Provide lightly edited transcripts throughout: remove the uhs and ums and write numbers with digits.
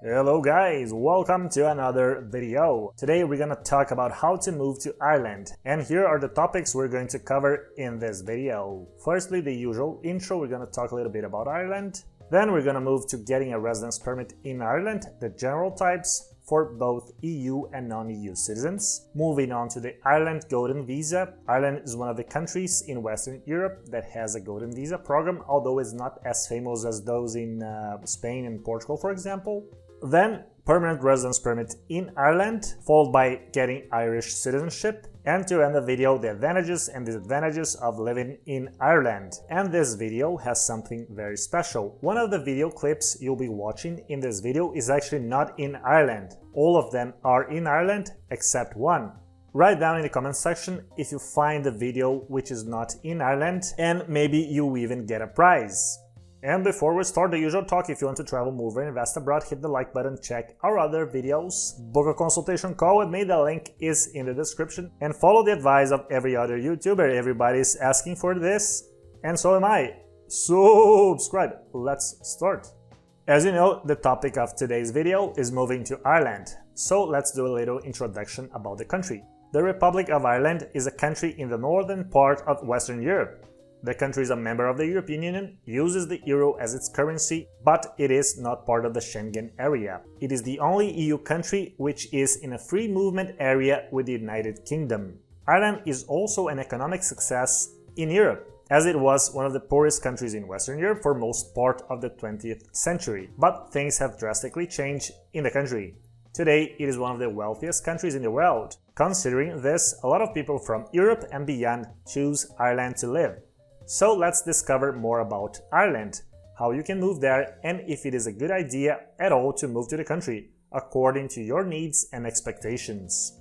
Hello guys, welcome to another video. Today we're gonna talk about how to move to Ireland, and here are the topics we're going to cover in this video. Firstly, the usual intro, we're gonna talk a little bit about Ireland. Then we're gonna move to getting a residence permit in Ireland, the general types for both EU and non-EU citizens. Moving on to the Ireland Golden Visa. Ireland is one of the countries in Western Europe that has a Golden Visa program, although it's not as famous as those in Spain and Portugal, for example. Then permanent residence permit in Ireland, followed by getting Irish citizenship, and to end the video, the advantages and disadvantages of living in Ireland. And this video has something very special. One of the video clips you'll be watching in this video is actually not in Ireland. All of them are in Ireland except one. Write down in the comment section if you find the video which is not in Ireland, and maybe you even get a prize. And before we start the usual talk, if you want to travel, move, or invest abroad, hit the like button, check our other videos, book a consultation call with me, the link is in the description, and follow the advice of every other YouTuber. Everybody's asking for this, and so am I. Subscribe. Let's start. As you know, the topic of today's video is moving to Ireland, so let's do a little introduction about the country. The Republic of Ireland is a country in the northern part of Western Europe. The country is a member of the European Union, uses the euro as its currency, but it is not part of the Schengen area. It is the only EU country which is in a free movement area with the United Kingdom. Ireland is also an economic success in Europe, as it was one of the poorest countries in Western Europe for most part of the 20th century. But things have drastically changed in the country. Today, it is one of the wealthiest countries in the world. Considering this, a lot of people from Europe and beyond choose Ireland to live. So let's discover more about Ireland, how you can move there, and if it is a good idea at all to move to the country, according to your needs and expectations.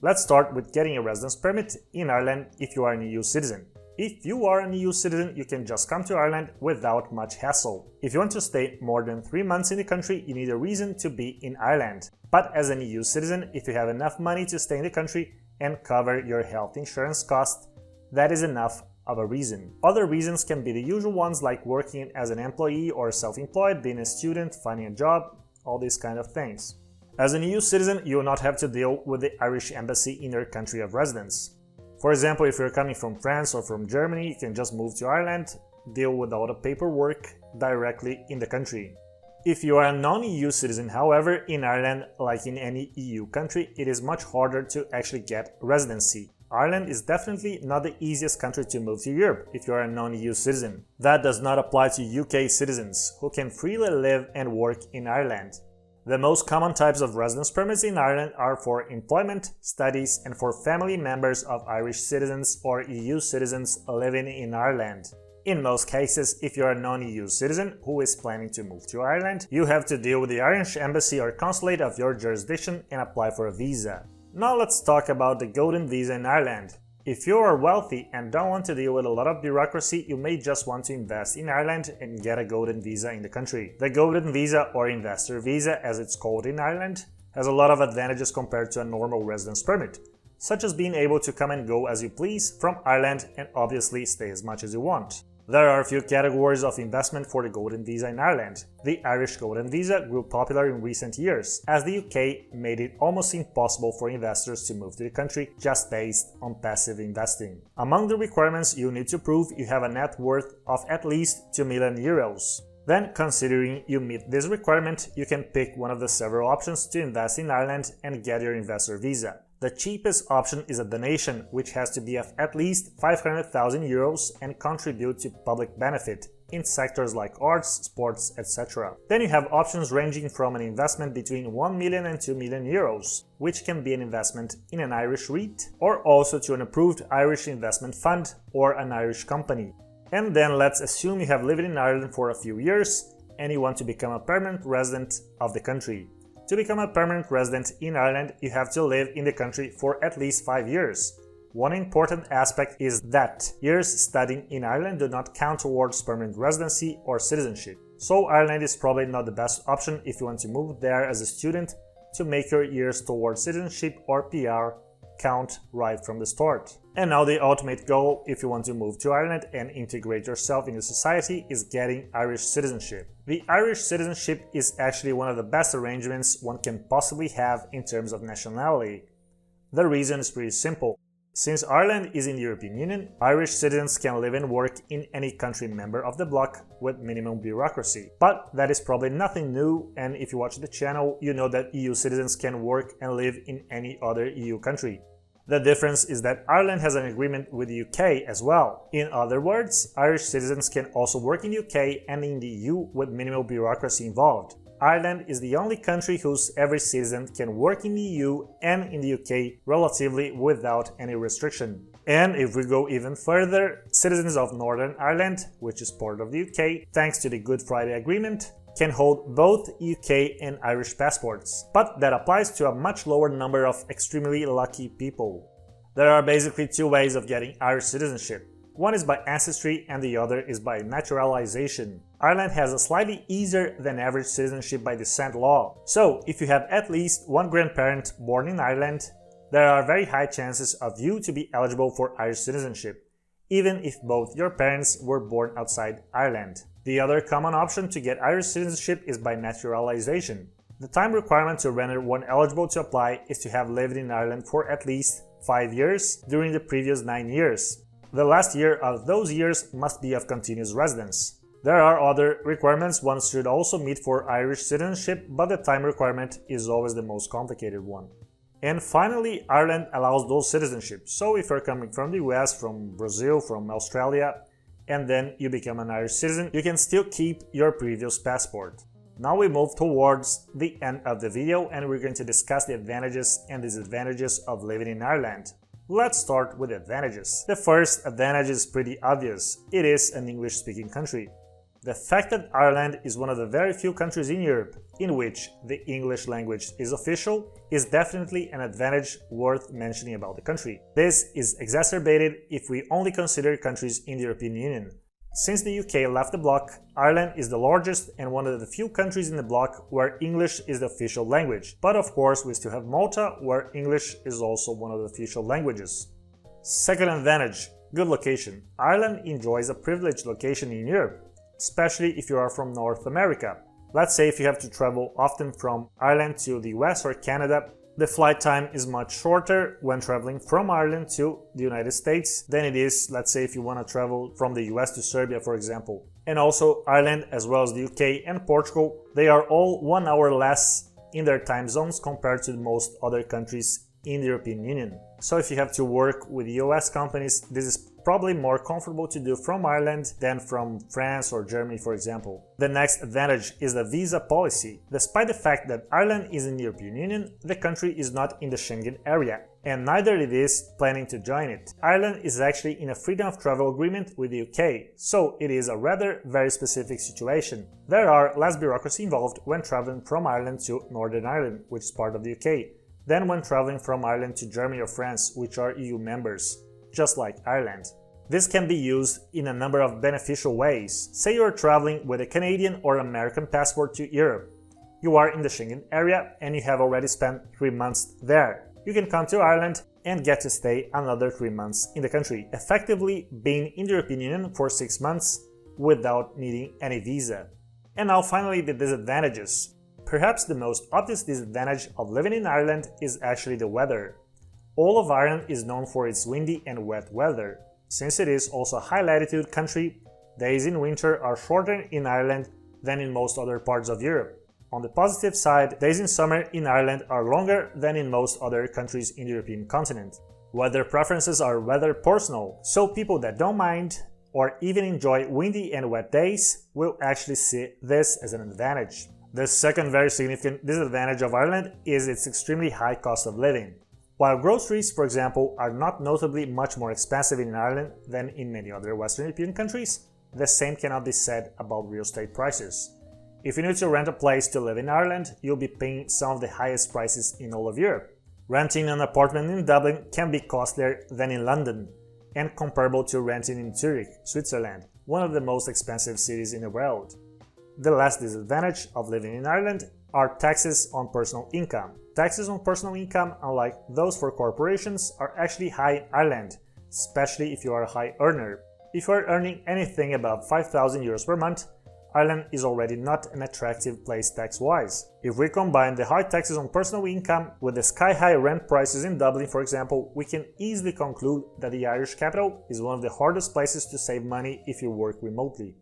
Let's start with getting a residence permit in Ireland if you are an EU citizen. If you are an EU citizen, you can just come to Ireland without much hassle. If you want to stay more than 3 months in the country, you need a reason to be in Ireland. But as an EU citizen, if you have enough money to stay in the country and cover your health insurance costs, that is enough of a reason. Other reasons can be the usual ones like working as an employee or self-employed, being a student, finding a job, all these kind of things. As an EU citizen, you will not have to deal with the Irish embassy in your country of residence. For example, if you're coming from France or from Germany, you can just move to Ireland, deal with all the paperwork directly in the country. If you are a non-EU citizen, however, in Ireland, like in any EU country, it is much harder to actually get residency. Ireland is definitely not the easiest country to move to Europe if you are a non-EU citizen. That does not apply to UK citizens, who can freely live and work in Ireland. The most common types of residence permits in Ireland are for employment, studies, and for family members of Irish citizens or EU citizens living in Ireland. In most cases, if you are a non-EU citizen who is planning to move to Ireland, you have to deal with the Irish embassy or consulate of your jurisdiction and apply for a visa. Now let's talk about the Golden Visa in Ireland. If you are wealthy and don't want to deal with a lot of bureaucracy, you may just want to invest in Ireland and get a Golden Visa in the country. The Golden Visa, or Investor Visa as it's called in Ireland, has a lot of advantages compared to a normal residence permit, such as being able to come and go as you please from Ireland and obviously stay as much as you want. There are a few categories of investment for the Golden Visa in Ireland. The Irish Golden Visa grew popular in recent years, as the UK made it almost impossible for investors to move to the country just based on passive investing. Among the requirements, you need to prove you have a net worth of at least 2 million euros. Then, considering you meet this requirement, you can pick one of the several options to invest in Ireland and get your investor visa. The cheapest option is a donation, which has to be of at least 500,000 euros and contribute to public benefit in sectors like arts, sports, etc. Then you have options ranging from an investment between 1 million and 2 million euros, which can be an investment in an Irish REIT or also to an approved Irish investment fund or an Irish company. And then let's assume you have lived in Ireland for a few years and you want to become a permanent resident of the country. To become a permanent resident in Ireland, you have to live in the country for at least 5 years. One important aspect is that years studying in Ireland do not count towards permanent residency or citizenship. So Ireland is probably not the best option if you want to move there as a student to make your years towards citizenship or PR count right from the start. And now the ultimate goal, if you want to move to Ireland and integrate yourself into society, is getting Irish citizenship. The Irish citizenship is actually one of the best arrangements one can possibly have in terms of nationality. The reason is pretty simple. Since Ireland is in the European Union, Irish citizens can live and work in any country member of the bloc with minimum bureaucracy. But that is probably nothing new, and if you watch the channel, you know that EU citizens can work and live in any other EU country. The difference is that Ireland has an agreement with the UK as well. In other words, Irish citizens can also work in the UK and in the EU with minimal bureaucracy involved. Ireland is the only country whose every citizen can work in the EU and in the UK relatively without any restriction. And if we go even further, citizens of Northern Ireland, which is part of the UK, thanks to the Good Friday Agreement, can hold both UK and Irish passports. But that applies to a much lower number of extremely lucky people. There are basically two ways of getting Irish citizenship. One is by ancestry and the other is by naturalization. Ireland has a slightly easier than average citizenship by descent law. So, if you have at least one grandparent born in Ireland, there are very high chances of you to be eligible for Irish citizenship, even if both your parents were born outside Ireland. The other common option to get Irish citizenship is by naturalization. The time requirement to render one eligible to apply is to have lived in Ireland for at least 5 years during the previous 9 years. The last year of those years must be of continuous residence. There are other requirements one should also meet for Irish citizenship, but the time requirement is always the most complicated one. And finally, Ireland allows dual citizenship. So if you're coming from the US, from Brazil, from Australia, and then you become an Irish citizen, you can still keep your previous passport. Now we move towards the end of the video and we're going to discuss the advantages and disadvantages of living in Ireland. Let's start with advantages. The first advantage is pretty obvious. It is an English-speaking country. The fact that Ireland is one of the very few countries in Europe in which the English language is official is definitely an advantage worth mentioning about the country. This is exacerbated if we only consider countries in the European Union. Since the UK left the bloc, Ireland is the largest and one of the few countries in the bloc where English is the official language. But of course, we still have Malta, where English is also one of the official languages. Second advantage, good location. Ireland enjoys a privileged location in Europe, especially if you are from North America. Let's say if you have to travel often from Ireland to the US or Canada, the flight time is much shorter when traveling from Ireland to the United States than it is, let's say, if you want to travel from the US to Serbia, for example. And also Ireland, as well as the UK and Portugal, they are all 1 hour less in their time zones compared to most other countries in the European Union. So if you have to work with US companies, this is probably more comfortable to do from Ireland than from France or Germany, for example. The next advantage is the visa policy. Despite the fact that Ireland is in the European Union, the country is not in the Schengen area, and neither it is planning to join it. Ireland is actually in a freedom of travel agreement with the UK, so it is a rather very specific situation. There are less bureaucracy involved when traveling from Ireland to Northern Ireland, which is part of the UK, than when traveling from Ireland to Germany or France, which are EU members, just like Ireland. This can be used in a number of beneficial ways. Say you are traveling with a Canadian or American passport to Europe. You are in the Schengen area and you have already spent 3 months there. You can come to Ireland and get to stay another 3 months in the country, effectively being in the European Union for 6 months without needing any visa. And now finally the disadvantages. Perhaps the most obvious disadvantage of living in Ireland is actually the weather. All of Ireland is known for its windy and wet weather. Since it is also a high-latitude country, days in winter are shorter in Ireland than in most other parts of Europe. On the positive side, days in summer in Ireland are longer than in most other countries in the European continent. Weather preferences are rather personal, so people that don't mind or even enjoy windy and wet days will actually see this as an advantage. The second very significant disadvantage of Ireland is its extremely high cost of living. While groceries, for example, are not notably much more expensive in Ireland than in many other Western European countries, the same cannot be said about real estate prices. If you need to rent a place to live in Ireland, you'll be paying some of the highest prices in all of Europe. Renting an apartment in Dublin can be costlier than in London, and comparable to renting in Zurich, Switzerland, one of the most expensive cities in the world. The last disadvantage of living in Ireland are taxes on personal income. Taxes on personal income, unlike those for corporations, are actually high in Ireland, especially if you are a high earner. If you are earning anything above 5,000 euros per month, Ireland is already not an attractive place tax-wise. If we combine the high taxes on personal income with the sky-high rent prices in Dublin, for example, we can easily conclude that the Irish capital is one of the hardest places to save money if you work remotely.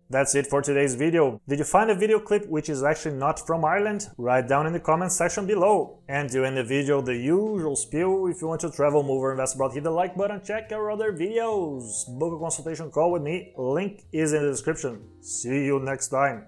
That's it for today's video. Did you find a video clip which is actually not from Ireland? Write down in the comments section below. And to end the video, the usual spiel: if you want to travel, move or invest abroad, hit the like button, check our other videos. Book a consultation call with me, link is in the description. See you next time.